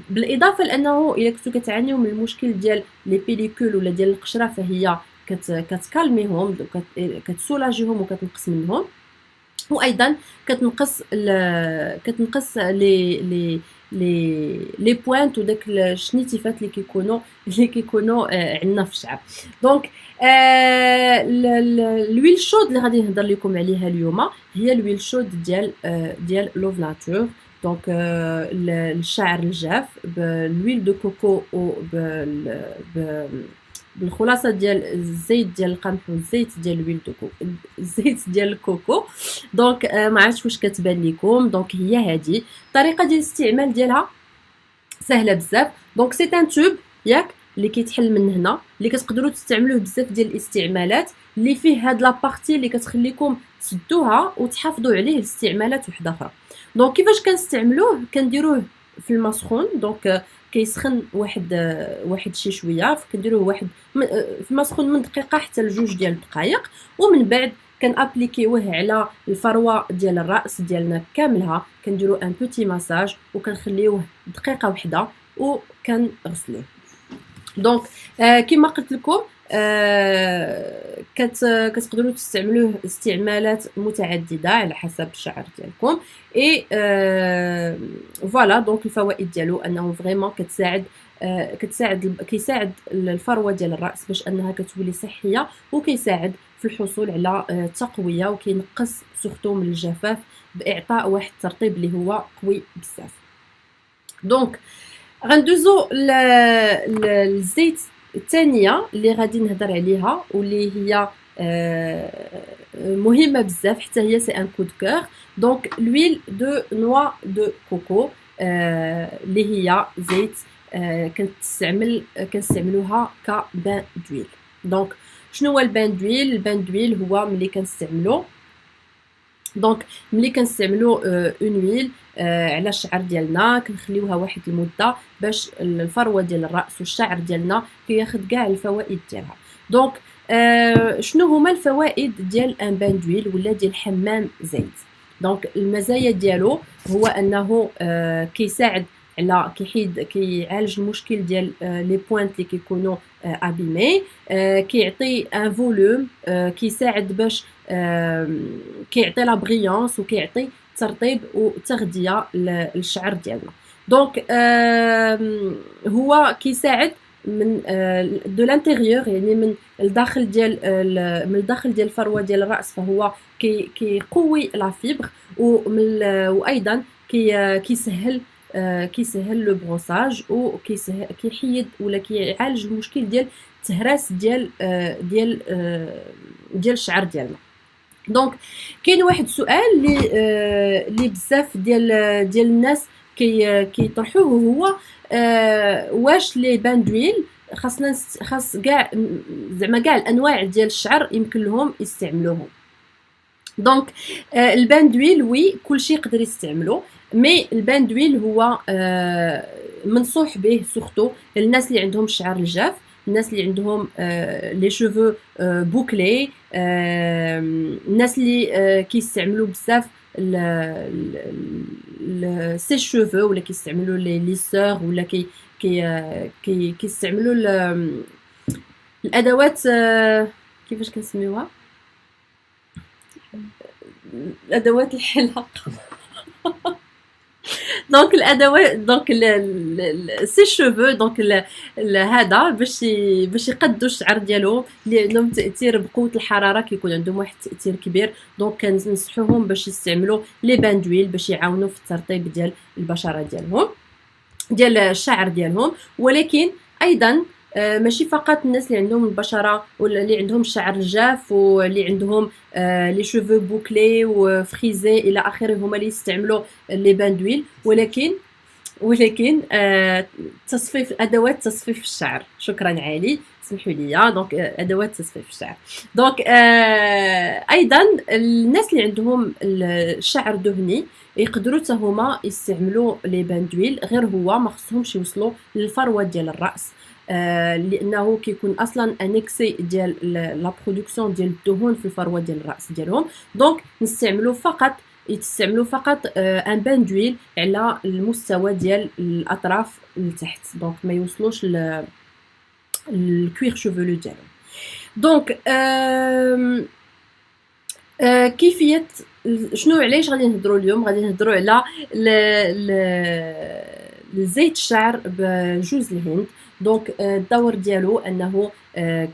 بالاضافه لانه الا كنتو كتعانيو من المشكل ديال لي بيليكول ولا ديال القشره، فهي كتكالميهم، كتسولاجيهم وكتنقص منهم. وايضا كتنقص لي بوينت وداك الشنيتيفات اللي كيكونوا عندنا في الشعر. دونك الويل شود اللي غادي نهضر لكم عليها اليوم هي الويل شود ديال لوف ناتور. دونك الشعر الجاف بالويل دو كوكو و بالخلاصه ديال الزيت ديال القمح والزيت ديال الويل دو كوكو، الزيت ديال الكوكو. دونك ما عرفتش واش كتبان لكم. دونك هي هذه الطريقه ديال الاستعمال ديالها سهله بزاف. دونك سي ان توب ياك اللي كيتحل من هنا، اللي كتقدروا تستعملوه بزاف ديال الاستعمالات، اللي فيه هاد لابارتي اللي كتخليكم تسدوها وتحافظوا عليه لاستعمالات وحده اخرى. دونك كيفاش كنستعملوه؟ كنديروه في الماء سخون. دونك كيسخن واحد شي شويه، كنديروه في الماء سخون من دقيقه حتى لجوج ديال الدقائق، ومن بعد كنابليكيوه على الفروه ديال الراس ديالنا كاملها، كنديرو ان بوتي مساج وكنخليوه دقيقه وحده وكنغسلوه. دونك كما قلت لكم كتقدروا تستعملوه استعمالات متعدده على حسب الشعر ديالكم. اي فوالا دونك الفوائد ديالو انه فريمون كيساعد الفروه ديال الراس باش انها كتولي صحيه، وكيساعد في الحصول على تقويه، وكينقص سورتو من الجفاف باعطاء واحد الترطيب اللي هو قوي بزاف. دونك غندوزو للزيت الثانيه اللي غادي نهضر عليها واللي هي مهمه بزاف حتى هي سي ان كود كور. دونك لويل دو نوا دو كوكو اللي هي زيت كنستعملوها كبان دويل. دونك شنو هو البان دويل؟ البان دويل هو ملي كنستعملو دونك ملي كنستعملو اون ويل على الشعر ديالنا، كنخليوها واحد المده باش الفروه ديال الراس والشعر ديالنا كياخد كاع الفوائد ديالها. دونك شنو هما الفوائد ديال ان بان دويل ولا ديال حمام زيت؟ دونك المزايا ديالو هو انه كيساعد على كيعالج المشكل ديال لي بوينت اللي كيكونوا ابيمي، كيعطي ان فولوم، كيساعد باش كيعطي لا بريونس وكيعطي ترطيب وتغذيه للشعر ديالنا. دونك هو كيساعد من دو لانتيريور، يعني من الداخل ديال الفروه ديال الراس، فهو كيقوي لا فيبر، وايضا كيسهل لو بروساج، كيحيد ولا كيعالج المشكل ديال التهراس ديال الشعر ديالنا. دونك كاين واحد السؤال اللي بزاف ديال الناس كيطرحوه، هو واش لي بان دويل خاص كاع زعما كاع الانواع ديال الشعر يمكن لهم يستعملوهم؟ دونك البان دويل وي كلشي يقدر يستعملو، مي البان دويل هو منصوح به سورتو الناس اللي عندهم الشعر الجاف، الناس اللي عندهم لي شوفو بوكلي، الناس اللي كيستعملوا بزاف سي شوفو، ولا كيستعملوا لي ليسور، ولا كيستعملوا الادوات كيفاش كنسميوها، الادوات الحلاقه. دونك الادوات دونك سي شوفو، دونك هذا باش يقدوا الشعر ديالهم اللي عندهم تاثير بقوه الحراره، كيكون عندهم واحد التاثير كبير. دونك كننصحوهم باش يستعملوا لي بان دويل باش يعاونوا في الترطيب ديال البشره ديالهم، ديال الشعر ديالهم. ولكن ايضا ماشي فقط الناس اللي عندهم البشره ولا اللي عندهم الشعر الجاف واللي عندهم لي شوفو بوكلي وفريزي الى اخره هما اللي يستعملوا لي بان دويل، ولكن تصفيف ادوات تصفيف الشعر. شكرا علي، سمحوا لي. دونك ادوات تصفيف الشعر. دونك ايضا الناس اللي عندهم الشعر دهني يقدروا حتى هما يستعملوا لي بان دويل، غير هو ما خصهمش يوصلوا للفروه ديال الراس، لانه كيكون اصلا ان اكسي ديال لا برودكسيون ديال الدهون في الفروه ديال الراس ديالهم. دونك يستعملوا فقط ان بان دويل على المستوى ديال الاطراف لتحت، دونك ما يوصلوش الكوير شوفولو ديالهم. دونك كيفيه شنو علاش غادي نهضروا اليوم؟ غادي نهضروا على زيت الشعر بجوز الهند. دونك الدور ديالو انه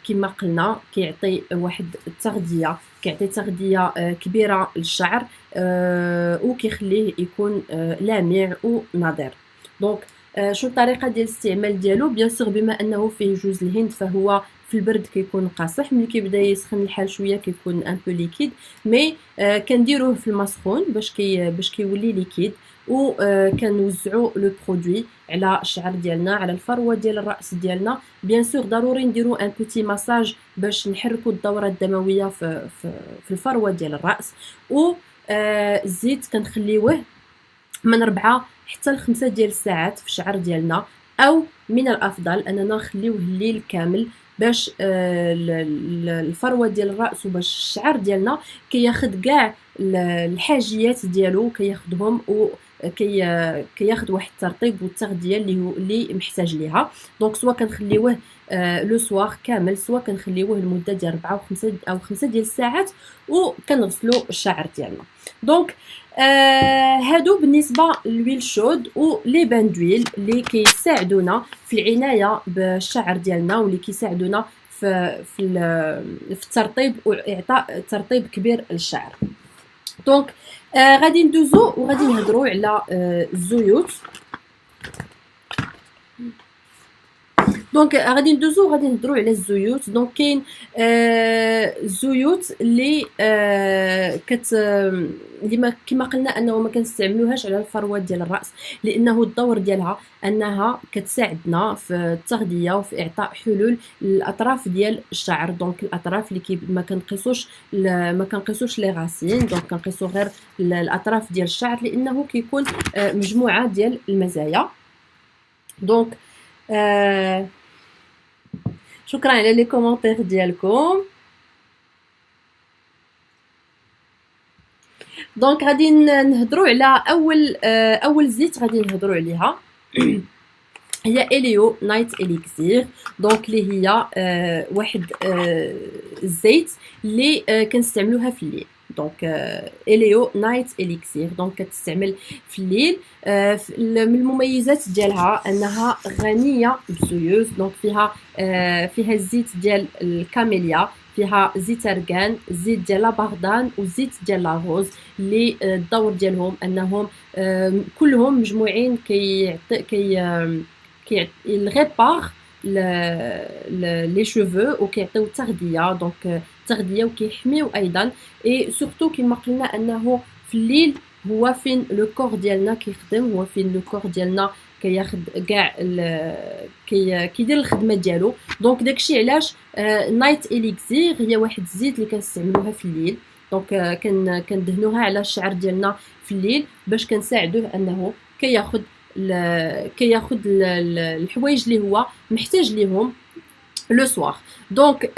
كما قلنا كيعطي واحد التغذيه، كيعطي تغذيه كبيره للشعر، وكيخليه يكون لامع ونضير. دونك شنو الطريقه ديال الاستعمال ديالو؟ بيان سور بما انه فيه جوز الهند فهو في البرد كيكون قاصح، ملي كيبدا يسخن الحال شويه كيكون ان بو ليكيد، مي كنديروه في الماء سخون باش كيولي ليكيد، و كنوزعوا لو برودوي على الشعر ديالنا، على الفروه ديال الراس ديالنا. بيان سور ضروري نديروا ان بوتي مساج باش نحركوا الدوره الدمويه في الفروه ديال الراس. و الزيت كنخليوه من 4 حتى ل 5 ديال الساعات في الشعر ديالنا، او من الافضل اننا نخليوه الليل كامل باش الفروه ديال الراس وباش الشعر ديالنا كياخد كاع الحاجيات ديالو كياخدهم و كياخد واحد الترطيب والتغذيه اللي محتاج ليها. دونك سوا كنخليوه لو سوار كامل، سوا كنخليوه لمده ديال 4 او 5 ديال الساعات وكنغسلوا الشعر ديالنا. دونك هادو بالنسبه للويل شود و لي بان دويل اللي كيساعدونا في العنايه بالشعر ديالنا واللي كيساعدونا في الترطيب واعطاء ترطيب كبير للشعر. دونك غادي ندوزو وغادي نهضروا على الزيوت. دونك غادي ندوزو وغادي نهضروا على الزيوت. دونك كاين الزيوت اللي اللي كما قلنا انه ما كنستعملوهاش على الفروات ديال الراس، لانه الدور ديالها انها كتساعدنا في التغذيه وفي اعطاء حلول للاطراف ديال الشعر. دونك الاطراف اللي ما كنقيسوش لي غاسين، دونك كنقيسو غير الاطراف ديال الشعر لانه كيكون مجموعه ديال المزايا. دونك شكرا على لي كومونتير ديالكم. دونك غادي نهضروا على اول زيت غادي نهضروا عليها هي اليو نايت اليكسير. دونك اللي هي واحد الزيت اللي كنستعملوها في الليل. دونك اليو نايت اليكسير دونك كتستعمل في الليل. من المميزات ديالها انها غنيه بالزيوت. دونك فيها الزيت ديال الكاميليا، فيها زيت ارغان، زيت ديال لاباردان وزيت ديال لاغوز اللي الدور ديالهم انهم كلهم مجموعين يغيبار لي شوفو وكيعطيو تغذيه. دونك تغذيه وكيحميو ايضا. اي سورتو كما قلنا انه في الليل هو فين لو كور ديالنا كيخدم، هو فين لو كور ديالنا كياخد كاع كيدير الخدمه ديالو. دونك داكشي علاش نايت اليكسير هي واحد الزيت اللي كنستعملوها في الليل. دونك كندهنوها على الشعر ديالنا في الليل باش كنساعدوه انه كياخد الحوايج اللي هو محتاج ليهم لو سوار. دونك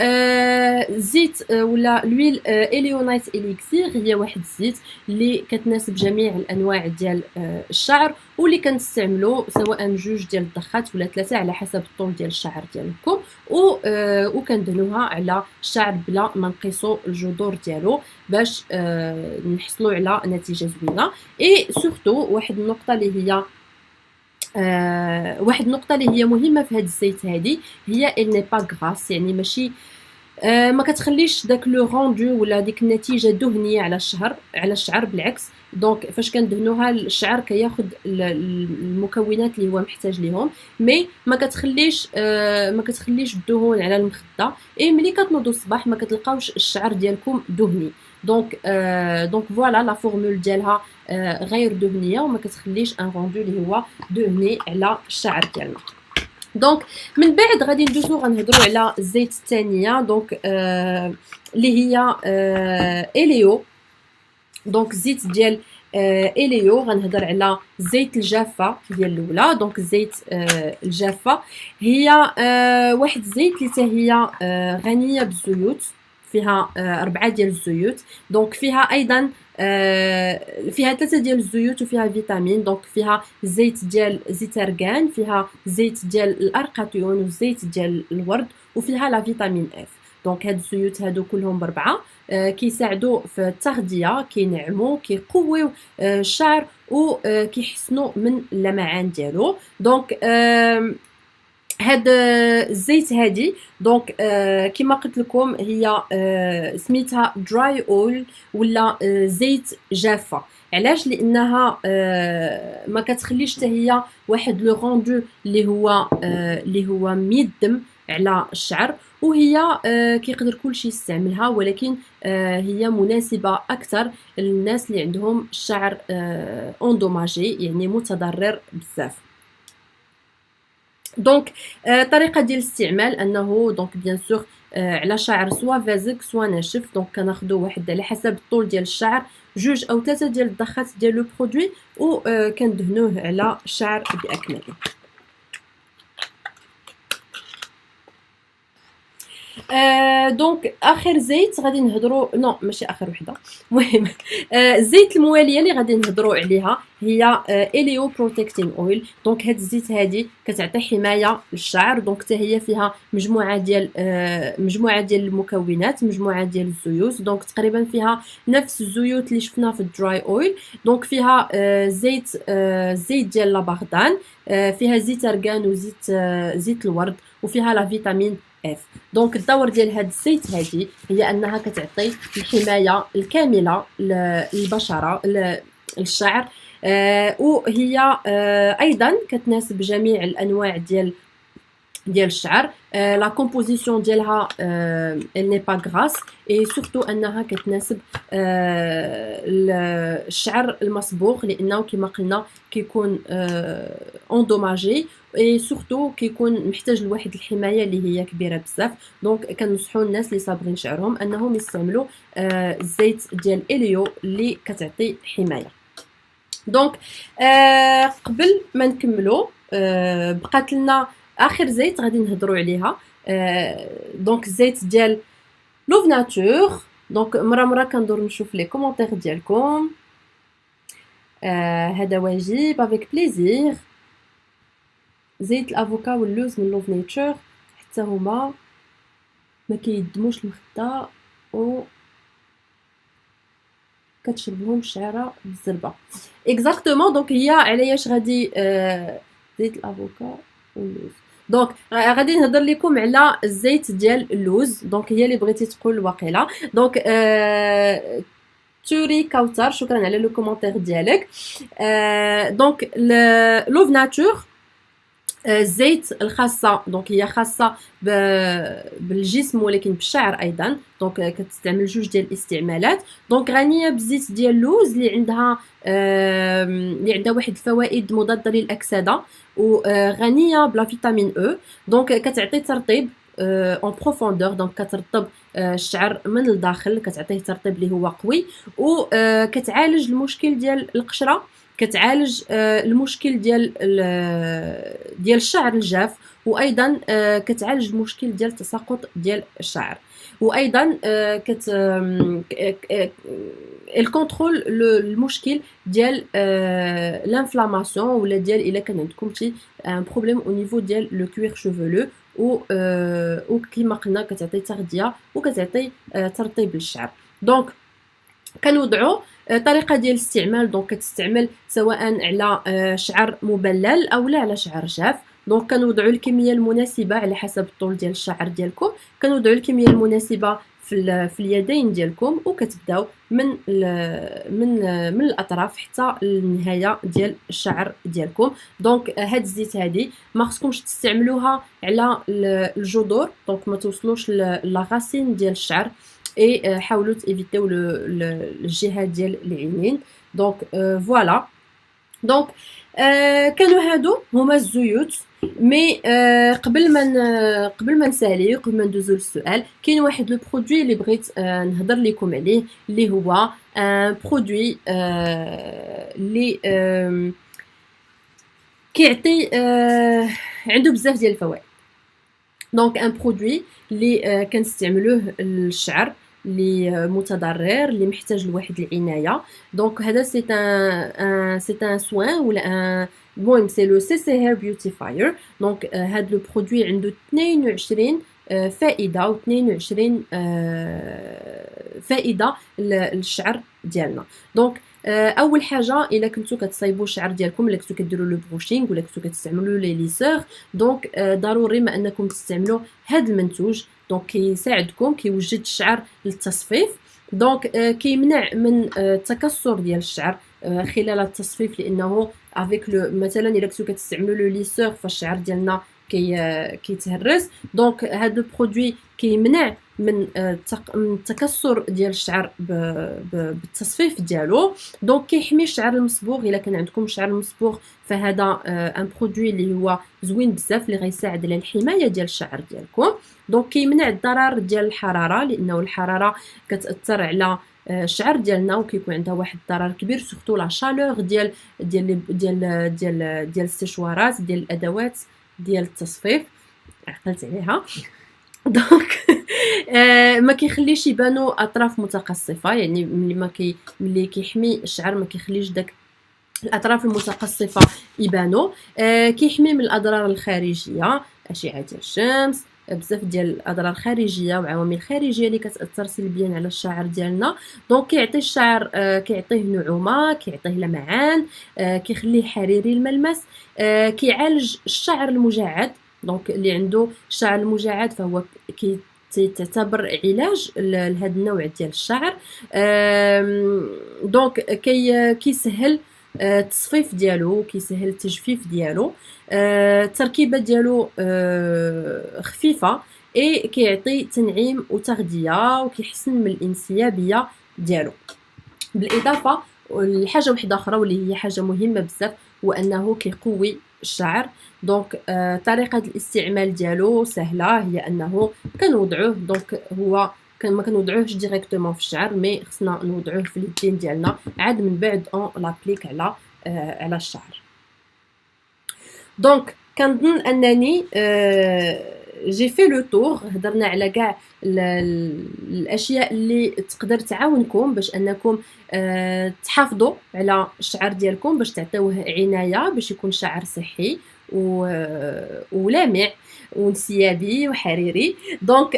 زيت ولا لويل اليونايت اليكسير هي واحد الزيت اللي كتناسب جميع الانواع ديال الشعر واللي كنستعملو سواء جوج ديال الضخات ولا ثلاثه على حسب الطول ديال الشعر ديالكم وكندهنوها على الشعر بلا ما نقيسو الجذور ديالو باش نحصلوا على نتيجه زوينه. اي سورتو واحد النقطه اللي هي مهمه في هذا الزيت هذه هي il n'est pas gras، يعني ماشي ما كتخليش داك لو روندو ولا ديك النتيجه دهنيه على الشعر بالعكس. دونك فاش كندهنوها الشعر كياخد المكونات اللي هو محتاج ليهم، مي ما كتخليش الدهون على المخده. اي ملي كتنوضوا الصباح ما كتلقاوش الشعر ديالكم دهني. دونك فوالا لا فورمول ديالها غير دهنيه وما كتخليش ان روندو اللي هو دهني على الشعر ديالنا. دونك من بعد غادي ندوزو غنهضروا على الزيت الثانيه. دونك اللي هي اليو. دونك الزيت ديال اليو غنهضر على زيت الجافه ديال الاولى. دونك الزيت الجافه هي واحد الزيت اللي حتى هي غنيه بالزيوت، فيها 4 ديال الزيوت. دونك فيها ايضا فيها 3 ديال الزيوت وفيها فيتامين. دونك فيها زيت ارغان، فيها زيت ديال الارقاتيون وزيت ديال الورد وفيها لا فيتامين اف. دونك هاد الزيوت هادو كلهم ب4 كيساعدوا في التغذيه، كينعموا كيقويو الشعر وكيحسنوا من اللمعان ديالو. دونك هاد الزيت هادي دونك كما قلت لكم هي سميتها دراي اول ولا زيت جافه. علاش؟ لانها ما كتخليش حتى هي واحد لو روندو اللي هو ميدم على الشعر، وهي كيقدر كلشي يستعملها، ولكن هي مناسبه اكثر للناس اللي عندهم الشعر اندوماجي يعني متضرر بزاف. دونك طريقه ديال الاستعمال انه دونك بيان سور على شعر سوا فازك سوا ناشف. دونك كناخذوا واحد على حسب الطول ديال الشعر 2 أو 3 ديال الضخات ديال لو برودوي وكندهنوه على الشعر باكمله. دونك اخر زيت غادي نهضروا، نو ماشي اخر وحده، المهم الزيت المواليه اللي غادي نهضروا عليها هي اليو بروتيكتين اويل. دونك هاد الزيت هادي كتعطي حمايه للشعر، دونك حتى هي فيها مجموعه ديال المكونات، مجموعه ديال الزيوت، دونك تقريبا فيها نفس الزيوت اللي شفنا في الدراي اويل. دونك فيها زيت ديال لاباردان، فيها زيت ارغان وزيت زيت الورد، وفيها لا فيتامين اف. دونك الدور ديال هاد الزيت هادي هي انها كتعطي الحمايه الكامله للبشره للشعر، وهي ايضا كتناسب جميع الانواع ديال الشعر. لا كومبوزيسيون ديالها elle n'est pas grasse et surtout انها كتناسب الشعر المصبوغ، لانه كما قلنا كيكون اندوماجي اي سورتو كيكون محتاج لواحد الحمايه اللي هي كبيره بزاف. دونك كنصحوا الناس اللي صابغين شعرهم انهم يستعملوا الزيت ديال اليو اللي كتعطي حمايه. دونك قبل ما نكملوا بقات لنا اخر زيت غادي نهضروا عليها. دونك الزيت ديال لوف ناتور. دونك مره كندور نشوف لي كومونتير ديالكم. هذا واجب افيك بليزير. زيت الافوكا واللوز من لوف ناتور حتى هما ما كيدموش المخده و كتشربهم الشعره بالزربه. اكزاكتومون. دونك هي علاش غادي زيت الافوكا واللوز. دونك غادي نهضر لكم على الزيت ديال اللوز. دونك هي اللي بغيتي تقول واقيلا. دونك توري كوثر شكرا على لو كومونتير ديالك. دونك لوف ناتور الزيت الخاصه، دونك هي خاصه بالجسم ولكن بالشعر ايضا. دونك كتستعمل جوج ديال الاستعمالات. دونك غنيه بالزيت ديال اللوز اللي عندها واحد الفوائد مضاده للاكسده، وغنيه بلا فيتامين او. دونك كتعطي ترطيب اون بروفوندور. دونك كترطب الشعر من الداخل، كتعطيه ترطيب اللي هو قوي، وكتعالج المشكل ديال القشره، كتعالج المشكل ديال الشعر الجاف، وايضا كتعالج المشكل ديال التساقط ديال الشعر، وايضا الكونترول المشكل ديال لانفلاماسيون، ولا ديال الا كان عندكم شي بروبليم او نيفو ديال لو كوير شوفولو، و كما قلنا كتعطي تغذيه وكتعطي ترطيب للشعر. دونك كنوضعوا طريقه ديال الاستعمال. دونك كتستعمل سواء على شعر مبلل او لا على شعر جاف. دونك كنوضعوا الكميه المناسبه على حسب الطول ديال الشعر ديالكم، كنوضعوا الكميه المناسبه في اليدين ديالكم، وكتبداو من الاطراف حتى النهايه ديال الشعر ديالكم. دونك هاد الزيت هادي ما خصكمش تستعملوها على الجذور، دونك ما توصلوش لاغاسين ديال الشعر، اي حاولوا تيفيتيو الجهه ديال العينين. دونك فوالا. دونك كانوا هادو هما الزيوت. مي قبل ما نسالي، قبل ما ندوزو للسؤال، كاين واحد لو برودوي اللي بغيت نهضر لكم عليه، اللي هو برودوي اللي كيعطي عنده بزاف ديال الفوائد. دونك ان برودوي اللي كنستعملوه للشعر اللي متضرر، اللي محتاج لواحد العنايه. دونك هذا سي ان سوين ولا المهم سي لو سي هير بيوتيفاير. دونك هذا لو برودوي عنده 22 فائده و 22 فائده للشعر ديالنا. دونك اول حاجه الا كنتو كتصايبوا الشعر ديالكم، الا كنتو كديروا لو بروشينغ، ولا كنتو كتستعملوا لي ليسور، دونك ضروري ما انكم تستعملوا هذا المنتوج. دونك كيساعدكم، كيوجد الشعر للتصفيف. دونك كيمنع من التكسر ديال الشعر خلال التصفيف، لانه افيك لو مثلا الا كنتو كتستعملوا لو ليسور فالشعر ديالنا كيتهرس. دونك هذا البرودوي كيمنع من التكسر ديال الشعر بالتصفيف ديالو. دونك كيحمي الشعر المصبوغ. الا كان عندكم شعر مصبوغ فهذا ان برودوي اللي هو زوين بزاف، اللي غيساعد على الحمايه ديال الشعر ديالكم. دونك كيمنع الضرر ديال الحراره، لانه الحراره كتاثر على الشعر ديالنا وكيكون عندها واحد الضرر كبير، سورتو لا شالور ديال السيشوارات، ديال الادوات ديال التصفيف. عقلت عليها. دونك ما كيخليش يبانوا اطراف متقصفه، يعني ملي كيحمي الشعر ما كيخليش داك الاطراف المتقصفه يبانوا. كيحمي من الاضرار الخارجيه، اشعه ديال الشمس، بزاف ديال الاضرار الخارجيه وعوامل خارجيه اللي كتاثر سلبيا على الشعر ديالنا. دونك كيعطي الشعر كيعطيه نعومه، كيعطيه لمعان، كيخليه حريري الملمس، كيعالج الشعر المجعد. دونك اللي عنده الشعر المجعد فهو تعتبر علاج لهذا النوع ديال الشعر. دونك كيسهل التصفيف ديالو، كيسهل التجفيف ديالو. التركيبه ديالو خفيفه، اي كيعطي تنعيم وتغذيه وكيحسن من الانسيابيه ديالو. بالاضافه لحاجه وحده اخرى واللي هي حاجه مهمه بزاف، هو انه كيقوي الشعر. دونك طريقه الاستعمال ديالو سهله، هي انه كنوضعوه. دونك هو ما كنوضعوهش ديريكتومون في الشعر، مي خصنا نوضعوه في اليدين ديالنا، عاد من بعد اون لابليك على الشعر. دونك كنظن انني جي في لو تور، هضرنا على كاع الاشياء اللي تقدر تعاونكم باش انكم تحافظوا على الشعر ديالكم، باش تعطيوه عنايه، باش يكون شعر صحي ولامع وانسيابي وحريري. دونك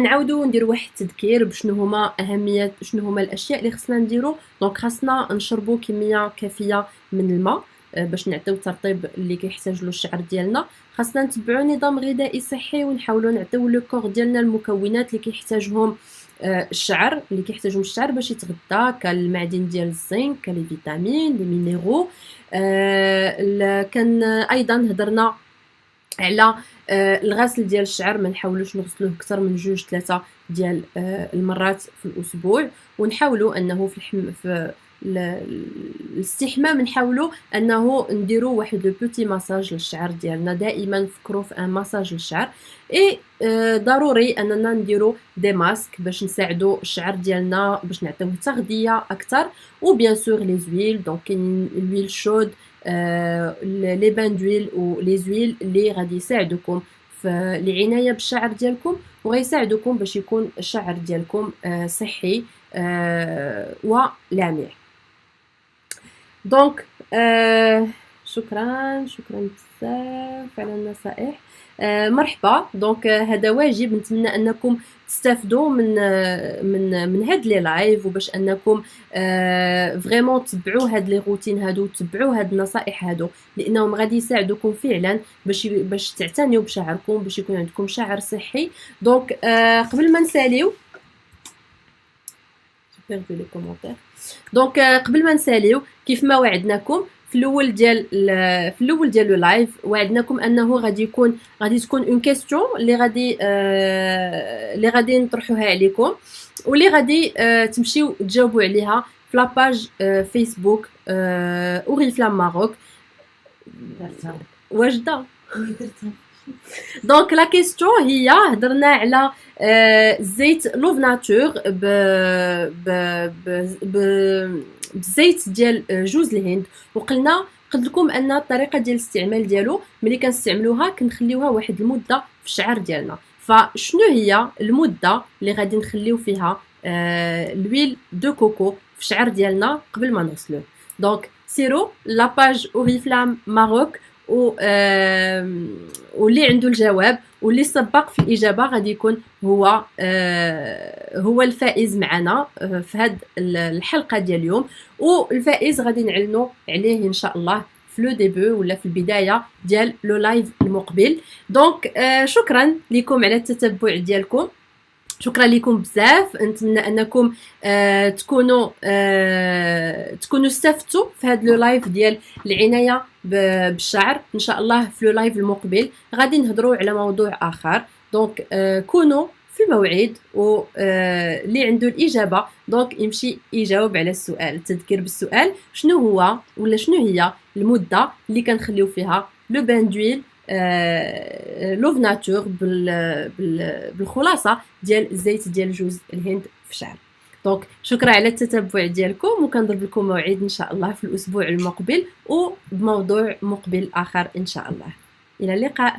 نعاودوا نديروا واحد التذكير بشنو هما اهميه، شنو هما الاشياء اللي خصنا نديروا. دونك خاصنا نشربوا كميه كافيه من الماء باش نعطيو الترطيب اللي كيحتاج له الشعر ديالنا. خاصنا نتبعوا نظام غذائي صحي، ونحاولوا نعطيو لو كور ديالنا المكونات اللي كيحتاجهم الشعر، اللي كيحتاجهم الشعر باش يتغذى، كالمعادن ديال الزنك، كلي فيتامين، لي مينيرو. كان ايضا هضرنا على الغسل ديال الشعر، ما نحاولوش نغسلوه اكثر من 2-3 ديال المرات في الاسبوع. ونحاولوا انه في الاستحمام نحاولوا انه نديروا واحد لو بوتي ماساج للشعر ديالنا. دائما فكروا في ان ماساج للشعر. اي ضروري اننا نديروا دي ماسك باش نساعدوا الشعر ديالنا باش نعطيوه تغذيه اكثر. وبيان سور لي زويل، دونك كاين لويل شود، لي بان دويل و لي زويل اللي غادي يساعدوكم في العنايه بالشعر ديالكم، وغيساعدوكم باش يكون الشعر ديالكم صحي ولامع. دونك شكرا بزاف على النصائح. مرحبا. دونك هذا واجب، نتمنى انكم تستافدوا من هاد لي لايف، وباش انكم فريمون تبعوا هاد لي روتين هادو، تبعوا هاد النصائح هادو، لانهم غادي يساعدوكم فعلا باش تعتنيوا بشعركم، باش يكون عندكم شعر صحي. دونك قبل ما نساليو لي كومونتير، دونك قبل ما نساليو كيف ما وعدناكم في الاول ديال لو لايف، وعدناكم انه غادي تكون اون كيسيون اللي غادي نطرحوها عليكم، واللي غادي تمشيو تجاوبوا عليها في لاباج فيسبوك اوريفلام ماروك. واجده دونك لا كيسيون هي، هضرنا على زيت لوف ناتور بزيت ديال جوز الهند، وقلنا قلت لكم ان الطريقه ديال الاستعمال ديالو ملي كنستعملوها كنخليوها واحد المده في الشعر ديالنا. فشنو هي المده اللي غادي نخليو فيها لويل دو كوكو في الشعر ديالنا قبل ما نغسلوه؟ دونك سيرو لاباج اوريفلام ماروك واللي عنده الجواب واللي سبق في الاجابه غادي يكون هو الفائز معنا في هذه الحلقه ديال اليوم. والفائز غادي نعلنوا عليه ان شاء الله في لو ديبو ولا في البدايه ديال لو لايف المقبل. دونك شكرا لكم على التتبع ديالكم، شكرا لكم بزاف. نتمنى انكم تكونوا استفدتوا في هذا لو لايف ديال العنايه بالشعر. ان شاء الله في لو لايف المقبل غادي نهضروا على موضوع اخر. دونك كونوا في الموعد، و اللي عنده الاجابه دونك يمشي يجاوب على السؤال. التذكير بالسؤال، شنو هو ولا شنو هي المده اللي كنخليو فيها لو بان دويل لوف ناتور بالخلاصه ديال الزيت ديال جوز الهند في الشعر. دونك شكرا على التتبع ديالكم، وكنضرب لكم موعد ان شاء الله في الاسبوع المقبل وبموضوع مقبل اخر ان شاء الله. الى اللقاء.